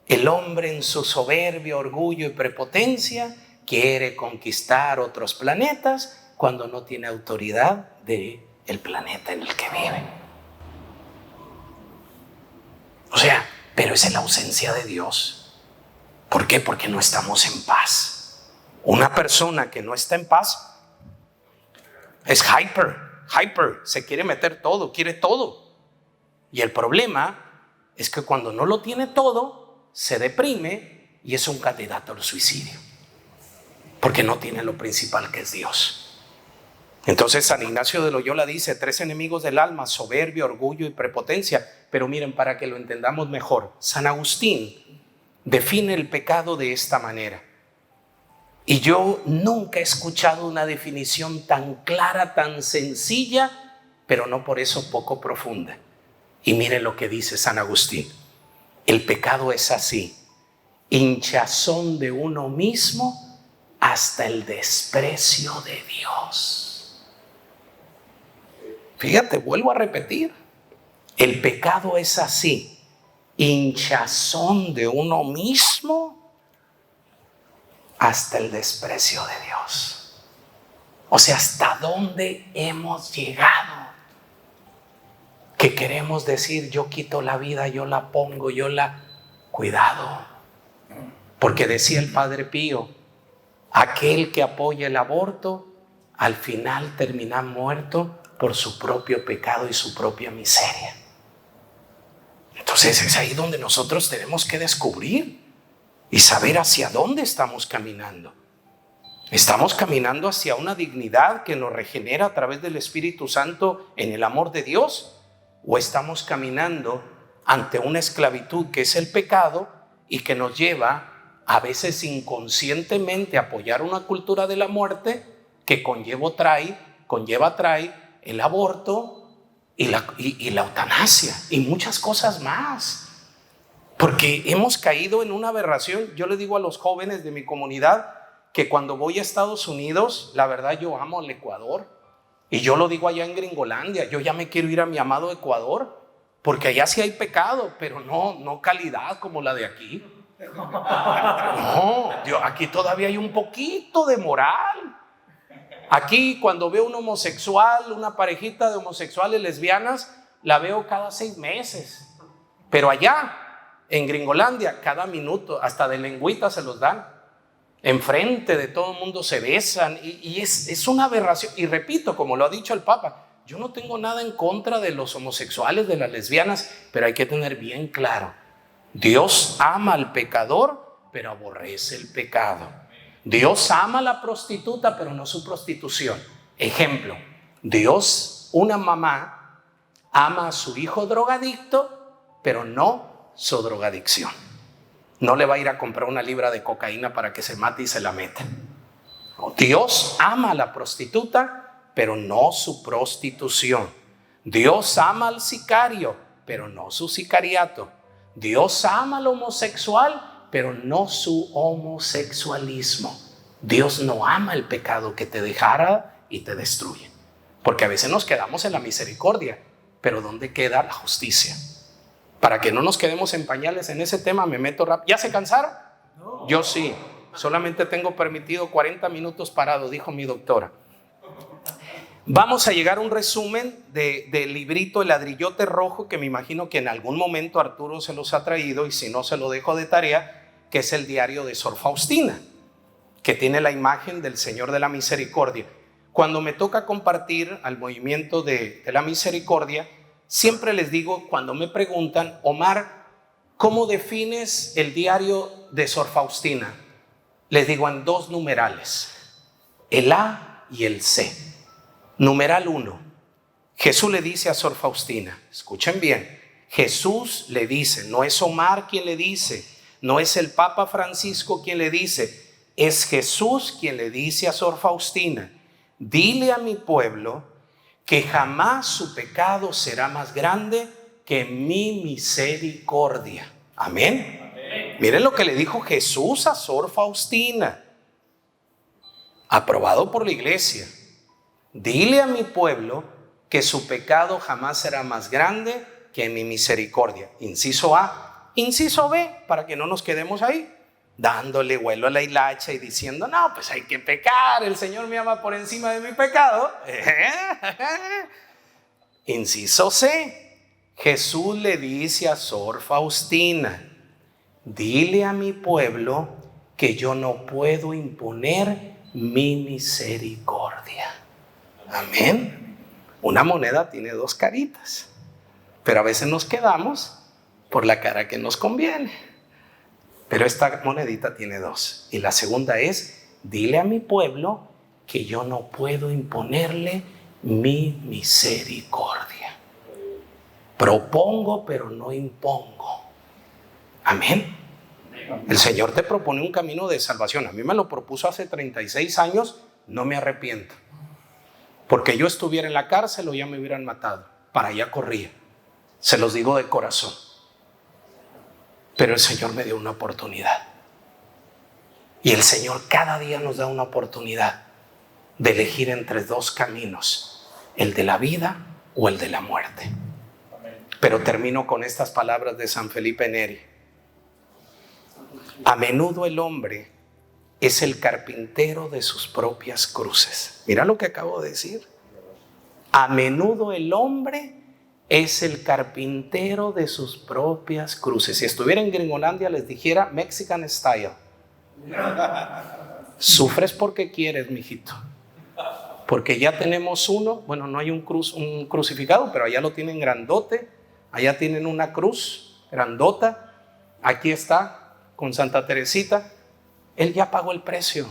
el hombre en su soberbia, orgullo y prepotencia quiere conquistar otros planetas cuando no tiene autoridad del planeta en el que vive. O sea, pero es en la ausencia de Dios. ¿Por qué? Porque no estamos en paz. Una persona que no está en paz es hyper, se quiere meter todo, quiere todo. Y el problema es que cuando no lo tiene todo, se deprime y es un candidato al suicidio, porque no tiene lo principal, que es Dios. Entonces San Ignacio de Loyola dice: 3 enemigos del alma: soberbia, orgullo y prepotencia. Pero miren, para que lo entendamos mejor, San Agustín define el pecado de esta manera. Y yo nunca he escuchado una definición tan clara, tan sencilla, pero no por eso poco profunda. Y miren lo que dice San Agustín: el pecado es así, hinchazón de uno mismo hasta el desprecio de Dios. Fíjate, vuelvo a repetir: el pecado es así, hinchazón de uno mismo hasta el desprecio de Dios. O sea, ¿hasta dónde hemos llegado? Que queremos decir: yo quito la vida, yo la pongo, Cuidado, porque decía el Padre Pío: Aquel que apoya el aborto, al final termina muerto por su propio pecado y su propia miseria. Entonces es ahí donde nosotros tenemos que descubrir y saber hacia dónde estamos caminando. ¿Estamos caminando hacia una dignidad que nos regenera a través del Espíritu Santo en el amor de Dios? ¿O estamos caminando ante una esclavitud que es el pecado y que nos lleva a veces inconscientemente a apoyar una cultura de la muerte que trae el aborto y la eutanasia y muchas cosas más? Porque hemos caído en una aberración. Yo le digo a los jóvenes de mi comunidad que cuando voy a Estados Unidos, la verdad yo amo el Ecuador. Y yo lo digo allá en Gringolandia, yo ya me quiero ir a mi amado Ecuador, porque allá sí hay pecado, pero no calidad como la de aquí. No, aquí todavía hay un poquito de moral. Aquí cuando veo un homosexual, una parejita de homosexuales lesbianas, la veo cada 6 meses. Pero allá, en Gringolandia, cada minuto, hasta de lengüita se los dan. Enfrente de todo el mundo se besan y es una aberración. Y repito, como lo ha dicho el Papa, yo no tengo nada en contra de los homosexuales, de las lesbianas, pero hay que tener bien claro, Dios ama al pecador, pero aborrece el pecado. Dios ama a la prostituta, pero no su prostitución. Ejemplo, una mamá ama a su hijo drogadicto, pero no su drogadicción. No le va a ir a comprar una libra de cocaína para que se mate y se la meta. Dios ama a la prostituta, pero no su prostitución. Dios ama al sicario, pero no su sicariato. Dios ama al homosexual, pero no su homosexualismo. Dios no ama el pecado que te dejara y te destruye. Porque a veces nos quedamos en la misericordia, pero ¿dónde queda la justicia? Para que no nos quedemos en pañales en ese tema, me meto rápido. ¿Ya se cansaron? No. Yo sí. Solamente tengo permitido 40 minutos parado, dijo mi doctora. Vamos a llegar a un resumen del librito El ladrillote rojo, que me imagino que en algún momento Arturo se los ha traído, y si no se lo dejo de tarea, que es el diario de Sor Faustina, que tiene la imagen del Señor de la Misericordia. Cuando me toca compartir al movimiento de la misericordia, siempre les digo, cuando me preguntan, Omar, ¿cómo defines el diario de Sor Faustina? Les digo en 2 numerales, el A y el C. Numeral 1, Jesús le dice a Sor Faustina, escuchen bien, Jesús le dice, no es Omar quien le dice, no es el Papa Francisco quien le dice, es Jesús quien le dice a Sor Faustina, dile a mi pueblo que jamás su pecado será más grande que mi misericordia. Amén. Amén. Miren lo que le dijo Jesús a Sor Faustina, aprobado por la iglesia. Dile a mi pueblo que su pecado jamás será más grande que mi misericordia. Inciso A. Inciso B, para que no nos quedemos ahí, dándole vuelo a la hilacha y diciendo, no, pues hay que pecar, el Señor me ama por encima de mi pecado. Inciso C, Jesús le dice a Sor Faustina, dile a mi pueblo que yo no puedo imponer mi misericordia. Amén. Una moneda tiene 2 caritas, pero a veces nos quedamos por la cara que nos conviene. Pero esta monedita tiene 2. Y la segunda es, dile a mi pueblo que yo no puedo imponerle mi misericordia. Propongo, pero no impongo. Amén. El Señor te propone un camino de salvación. A mí me lo propuso hace 36 años, no me arrepiento. Porque yo estuviera en la cárcel o ya me hubieran matado. Para allá corría. Se los digo de corazón. Pero el Señor me dio una oportunidad. Y el Señor cada día nos da una oportunidad de elegir entre 2 caminos, el de la vida o el de la muerte. Pero termino con estas palabras de San Felipe Neri. A menudo el hombre es el carpintero de sus propias cruces. Mira lo que acabo de decir. A menudo el hombre es el carpintero de sus propias cruces. Si estuviera en Gringolandia les dijera Mexican style. Sufres porque quieres, mijito. Porque ya tenemos uno, bueno, no hay un crucificado, pero allá lo tienen grandote, allá tienen una cruz grandota, aquí está con Santa Teresita. Él ya pagó el precio.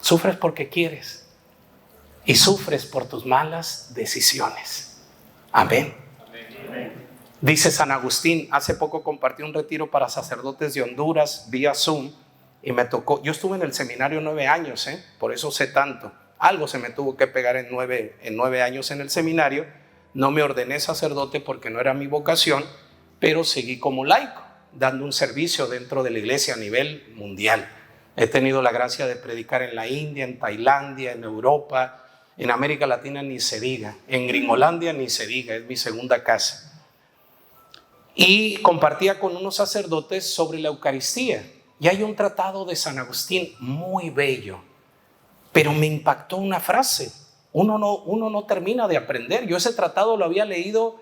Sufres porque quieres y sufres por tus malas decisiones. Amén. Dice San Agustín, hace poco compartí un retiro para sacerdotes de Honduras vía Zoom y me tocó, yo estuve en el seminario 9 años, por eso sé tanto. Algo se me tuvo que pegar en 9 años en el seminario. No me ordené sacerdote porque no era mi vocación, pero seguí como laico, dando un servicio dentro de la iglesia a nivel mundial. He tenido la gracia de predicar en la India, en Tailandia, en Europa, en América Latina ni se diga, en Gringolandia ni se diga, es mi segunda casa. Y compartía con unos sacerdotes sobre la Eucaristía. Y hay un tratado de San Agustín muy bello, pero me impactó una frase. Uno no termina de aprender. Yo ese tratado lo había leído,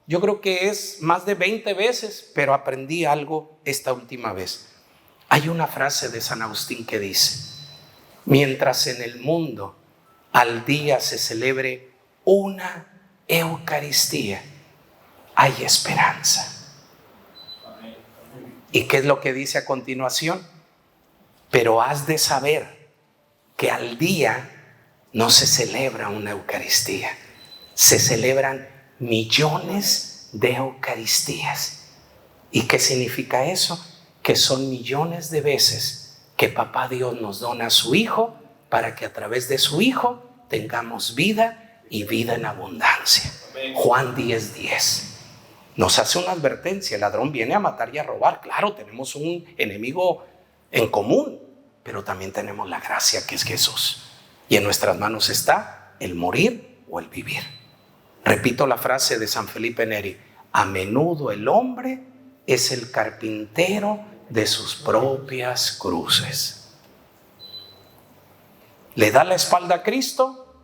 yo creo que es más de 20 veces, pero aprendí algo esta última vez. Hay una frase de San Agustín que dice: mientras en el mundo al día se celebre una Eucaristía, hay esperanza. ¿Y qué es lo que dice a continuación? Pero has de saber que al día no se celebra una Eucaristía, se celebran millones de Eucaristías. ¿Y qué significa eso? Que son millones de veces que Papá Dios nos dona a su Hijo para que a través de su Hijo tengamos vida y vida en abundancia. Juan 10:10. Nos hace una advertencia: el ladrón viene a matar y a robar. Claro, tenemos un enemigo en común, pero también tenemos la gracia que es Jesús. Y en nuestras manos está el morir o el vivir. Repito la frase de San Felipe Neri: a menudo el hombre es el carpintero de sus propias cruces. ¿Le da la espalda a Cristo?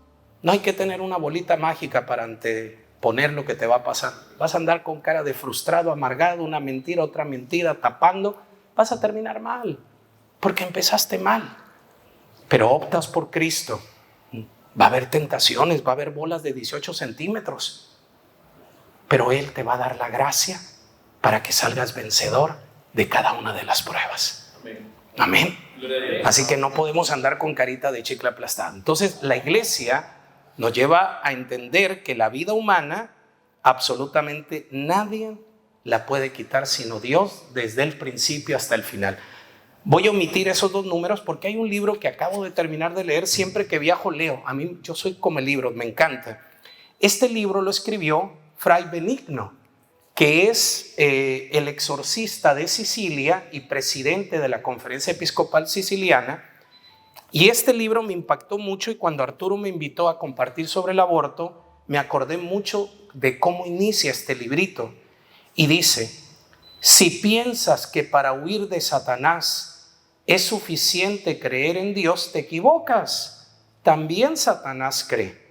No hay que tener una bolita mágica para anteponer lo que te va a pasar. Vas a andar con cara de frustrado, amargado, una mentira, otra mentira, tapando. Vas a terminar mal, porque empezaste mal. Pero optas por Cristo. Va a haber tentaciones, va a haber bolas de 18 centímetros. Pero Él te va a dar la gracia para que salgas vencedor de cada una de las pruebas. Amén. Así que no podemos andar con carita de chicle aplastado. Entonces la iglesia nos lleva a entender que la vida humana absolutamente nadie la puede quitar sino Dios, desde el principio hasta el final. Voy a omitir esos 2 números porque hay un libro que acabo de terminar de leer. Siempre que viajo leo. A mí, yo soy como el libro, me encanta. Este libro lo escribió Fray Benigno, que es el exorcista de Sicilia y presidente de la Conferencia Episcopal Siciliana. Y este libro me impactó mucho, y cuando Arturo me invitó a compartir sobre el aborto, me acordé mucho de cómo inicia este librito. Y dice: si piensas que para huir de Satanás es suficiente creer en Dios, te equivocas. También Satanás cree.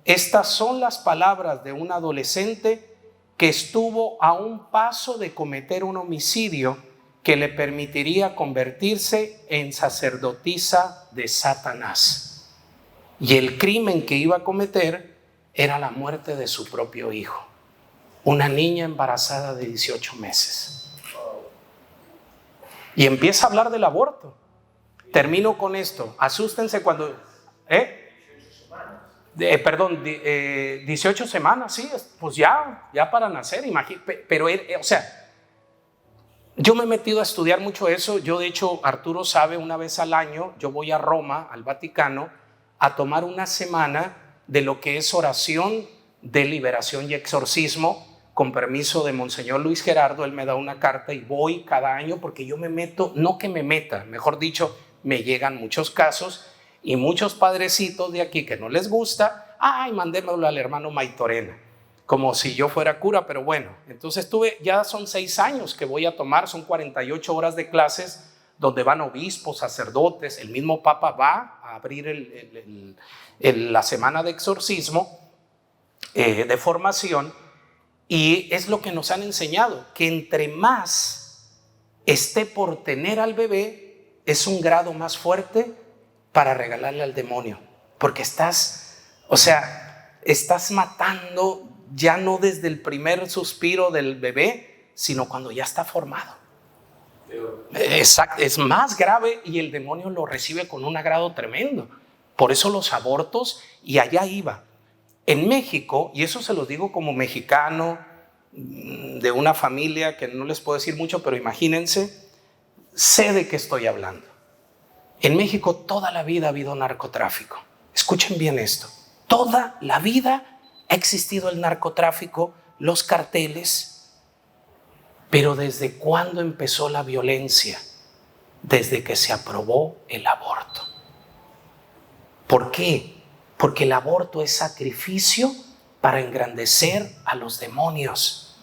Estas son las palabras de un adolescente que estuvo a un paso de cometer un homicidio que le permitiría convertirse en sacerdotisa de Satanás. Y el crimen que iba a cometer era la muerte de su propio hijo, una niña embarazada de 18 meses. Y empieza a hablar del aborto. Termino con esto. Asústense cuando... 18 semanas, sí, pues ya para nacer, imagínate. Pero, o sea, yo me he metido a estudiar mucho eso. Yo, de hecho, Arturo sabe, una vez al año yo voy a Roma, al Vaticano, a tomar una semana de lo que es oración de liberación y exorcismo, con permiso de Monseñor Luis Gerardo. Él me da una carta y voy cada año porque yo me meto, no que me meta, mejor dicho, me llegan muchos casos y muchos padrecitos de aquí que no les gusta. Ay, mandémoslo al hermano Maitorena, como si yo fuera cura. Pero bueno, entonces ya son 6 años que voy a tomar, son 48 horas de clases donde van obispos, sacerdotes, el mismo Papa va a abrir la semana de exorcismo, de formación. Y es lo que nos han enseñado, que entre más esté por tener al bebé, es un grado más fuerte para regalarle al demonio, porque estás matando ya no desde el primer suspiro del bebé, sino cuando ya está formado. Exacto, es más grave y el demonio lo recibe con un agrado tremendo. Por eso los abortos, y allá iba. En México, y eso se los digo como mexicano, de una familia que no les puedo decir mucho, pero imagínense, sé de qué estoy hablando. En México toda la vida ha habido narcotráfico. Escuchen bien esto. Toda la vida ha existido el narcotráfico, los carteles. Pero ¿desde cuándo empezó la violencia? Desde que se aprobó el aborto. ¿Por qué? Porque el aborto es sacrificio para engrandecer a los demonios.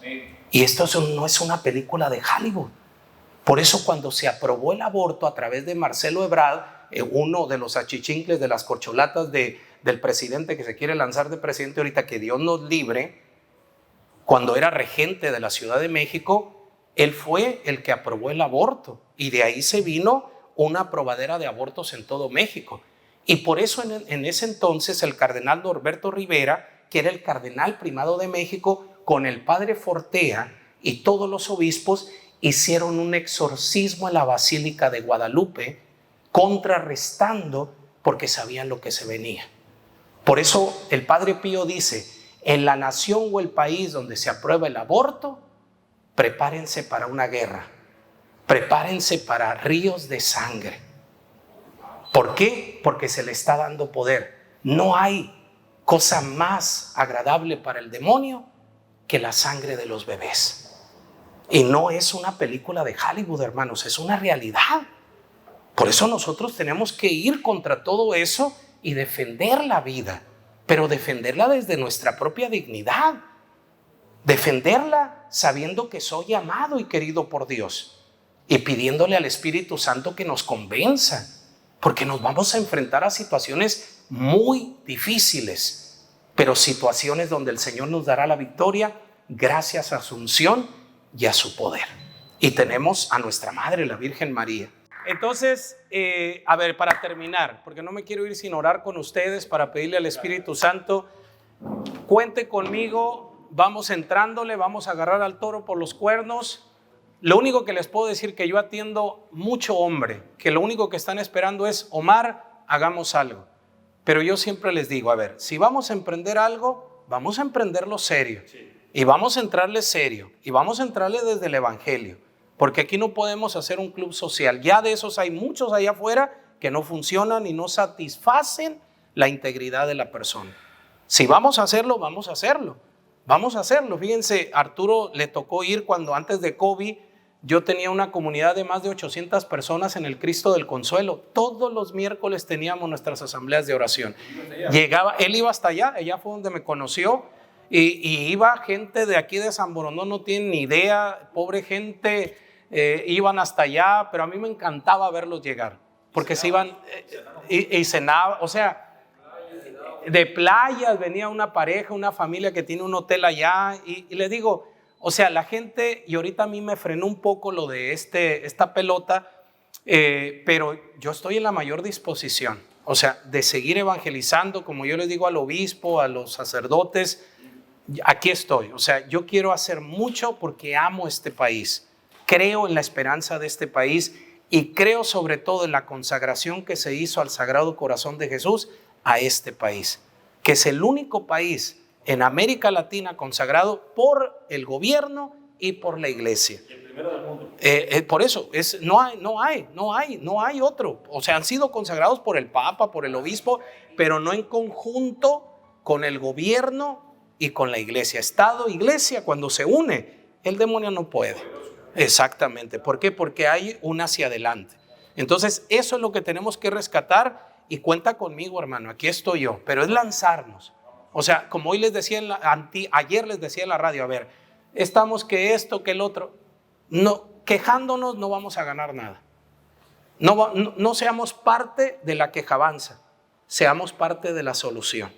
Y esto no es una película de Hollywood. Por eso cuando se aprobó el aborto a través de Marcelo Ebrard, uno de los achichincles de las corcholatas del presidente que se quiere lanzar de presidente ahorita, que Dios nos libre, cuando era regente de la Ciudad de México, él fue el que aprobó el aborto y de ahí se vino una aprobadera de abortos en todo México. Y por eso en ese entonces el cardenal Norberto Rivera, que era el cardenal primado de México, con el padre Fortea y todos los obispos, hicieron un exorcismo en la Basílica de Guadalupe, contrarrestando porque sabían lo que se venía. Por eso el padre Pío dice, en la nación o el país donde se aprueba el aborto, prepárense para una guerra, prepárense para ríos de sangre. ¿Por qué? Porque se le está dando poder. No hay cosa más agradable para el demonio que la sangre de los bebés. Y no es una película de Hollywood, hermanos, es una realidad. Por eso nosotros tenemos que ir contra todo eso y defender la vida, pero defenderla desde nuestra propia dignidad. Defenderla sabiendo que soy amado y querido por Dios y pidiéndole al Espíritu Santo que nos convenza, porque nos vamos a enfrentar a situaciones muy difíciles, pero situaciones donde el Señor nos dará la victoria gracias a su unción y a su poder. Y tenemos a nuestra Madre, la Virgen María. Entonces, para terminar, porque no me quiero ir sin orar con ustedes para pedirle al Espíritu Santo, cuente conmigo, vamos entrándole, vamos a agarrar al toro por los cuernos. Lo único que les puedo decir que yo atiendo mucho hombre, que lo único que están esperando es, Omar, hagamos algo. Pero yo siempre les digo, si vamos a emprender algo, vamos a emprenderlo serio. Y vamos a entrarle serio, y vamos a entrarle desde el Evangelio, porque aquí no podemos hacer un club social. Ya de esos hay muchos allá afuera que no funcionan y no satisfacen la integridad de la persona. Si vamos a hacerlo, vamos a hacerlo. Vamos a hacerlo. Fíjense, Arturo le tocó ir cuando antes de COVID yo tenía una comunidad de más de 800 personas en el Cristo del Consuelo. Todos los miércoles teníamos nuestras asambleas de oración. Él iba hasta allá fue donde me conoció. Y iba gente de aquí de San Borondón, no tienen ni idea, pobre gente, iban hasta allá, pero a mí me encantaba verlos llegar, porque se iban y cenaban, de playas venía una pareja, una familia que tiene un hotel allá, y les digo, la gente, y ahorita a mí me frenó un poco lo de esta pelota, pero yo estoy en la mayor disposición, de seguir evangelizando, como yo les digo al obispo, a los sacerdotes. Aquí estoy, yo quiero hacer mucho porque amo este país, creo en la esperanza de este país y creo sobre todo en la consagración que se hizo al Sagrado Corazón de Jesús a este país, que es el único país en América Latina consagrado por el gobierno y por la iglesia. Y el primero del mundo. Por eso, no hay otro. Han sido consagrados por el Papa, por el obispo, pero no en conjunto con el gobierno y con la iglesia. Estado, iglesia, cuando se une, el demonio no puede. Exactamente. ¿Por qué? Porque hay un hacia adelante. Entonces, eso es lo que tenemos que rescatar y cuenta conmigo, hermano. Aquí estoy yo, pero es lanzarnos. Como hoy les decía, ayer les decía en la radio, estamos que esto, que el otro. No, quejándonos no vamos a ganar nada. No seamos parte de la quejabanza, seamos parte de la solución.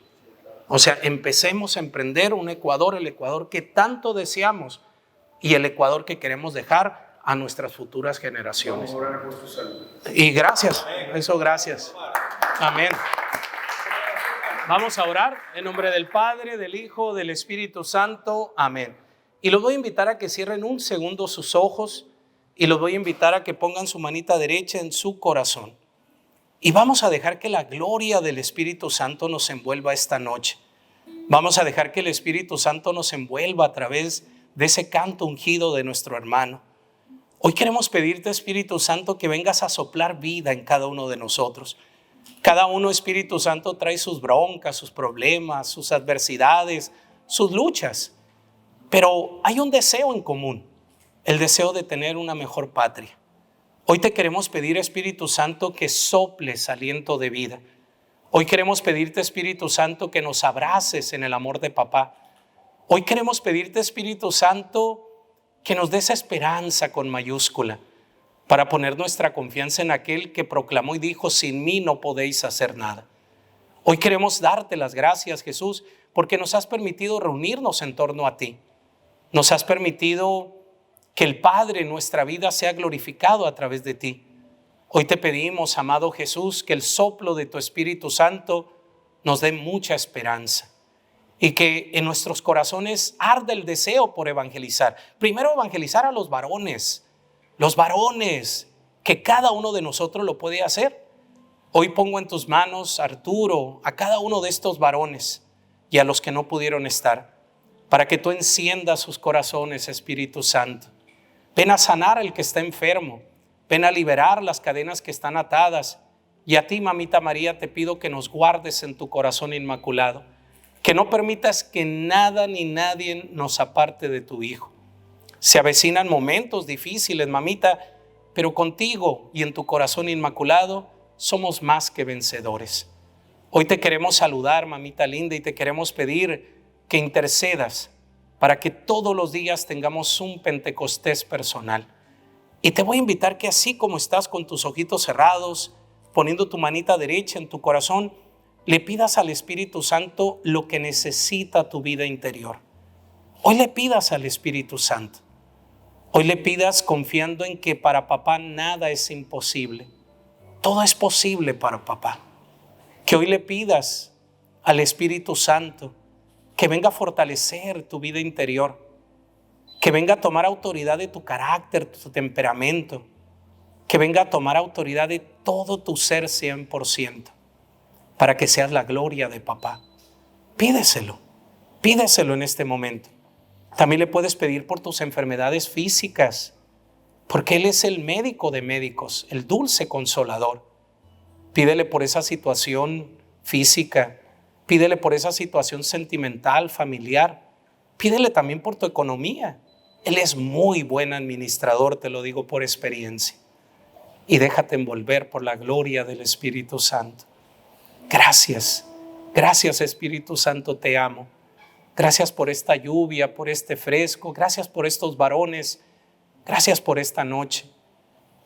Empecemos a emprender un Ecuador, el Ecuador que tanto deseamos y el Ecuador que queremos dejar a nuestras futuras generaciones. Y gracias, gracias. Amén. Vamos a orar en nombre del Padre, del Hijo, del Espíritu Santo. Amén. Y los voy a invitar a que cierren un segundo sus ojos y los voy a invitar a que pongan su manita derecha en su corazón. Y vamos a dejar que la gloria del Espíritu Santo nos envuelva esta noche. Vamos a dejar que el Espíritu Santo nos envuelva a través de ese canto ungido de nuestro hermano. Hoy queremos pedirte, Espíritu Santo, que vengas a soplar vida en cada uno de nosotros. Cada uno, Espíritu Santo, trae sus broncas, sus problemas, sus adversidades, sus luchas. Pero hay un deseo en común, el deseo de tener una mejor patria. Hoy te queremos pedir, Espíritu Santo, que soples aliento de vida. Hoy queremos pedirte, Espíritu Santo, que nos abraces en el amor de papá. Hoy queremos pedirte, Espíritu Santo, que nos des esperanza con mayúscula para poner nuestra confianza en aquel que proclamó y dijo: sin mí no podéis hacer nada. Hoy queremos darte las gracias, Jesús, porque nos has permitido reunirnos en torno a ti. Nos has permitido que el Padre en nuestra vida sea glorificado a través de ti. Hoy te pedimos, amado Jesús, que el soplo de tu Espíritu Santo nos dé mucha esperanza y que en nuestros corazones arde el deseo por evangelizar. Primero, evangelizar a los varones, que cada uno de nosotros lo puede hacer. Hoy pongo en tus manos, Arturo, a cada uno de estos varones y a los que no pudieron estar, para que tú enciendas sus corazones, Espíritu Santo. Ven a sanar al que está enfermo, ven a liberar las cadenas que están atadas. Y a ti, Mamita María, te pido que nos guardes en tu corazón inmaculado, que no permitas que nada ni nadie nos aparte de tu Hijo. Se avecinan momentos difíciles, mamita, pero contigo y en tu corazón inmaculado somos más que vencedores. Hoy te queremos saludar, mamita linda, y te queremos pedir que intercedas para que todos los días tengamos un Pentecostés personal. Y te voy a invitar que así como estás con tus ojitos cerrados, poniendo tu manita derecha en tu corazón, le pidas al Espíritu Santo lo que necesita tu vida interior. Hoy le pidas al Espíritu Santo. Hoy le pidas confiando en que para papá nada es imposible. Todo es posible para papá. Que hoy le pidas al Espíritu Santo que venga a fortalecer tu vida interior, que venga a tomar autoridad de tu carácter, tu temperamento, que venga a tomar autoridad de todo tu ser 100%, para que seas la gloria de papá. Pídeselo en este momento. También le puedes pedir por tus enfermedades físicas, porque Él es el médico de médicos, el dulce consolador. Pídele por esa situación física, pídele por esa situación sentimental, familiar. Pídele también por tu economía. Él es muy buen administrador, te lo digo por experiencia. Y déjate envolver por la gloria del Espíritu Santo. Gracias Espíritu Santo, te amo. Gracias por esta lluvia, por este fresco. Gracias por estos varones. Gracias por esta noche.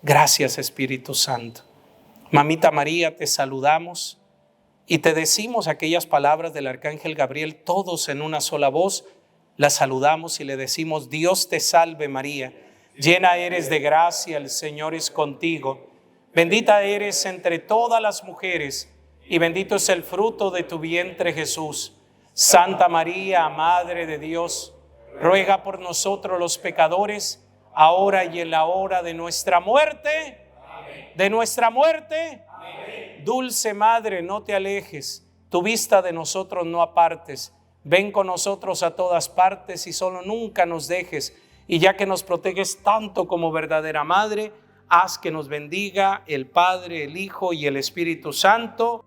Gracias, Espíritu Santo. Mamita María, te saludamos y te decimos aquellas palabras del Arcángel Gabriel, todos en una sola voz. La saludamos y le decimos: Dios te salve María, llena eres de gracia, el Señor es contigo. Bendita eres entre todas las mujeres y bendito es el fruto de tu vientre, Jesús. Santa María, Madre de Dios, ruega por nosotros los pecadores, ahora y en la hora de nuestra muerte. Amén. De nuestra muerte. Amén. Dulce Madre, no te alejes, tu vista de nosotros no apartes. Ven con nosotros a todas partes y solo nunca nos dejes. Y ya que nos proteges tanto como verdadera Madre, haz que nos bendiga el Padre, el Hijo y el Espíritu Santo.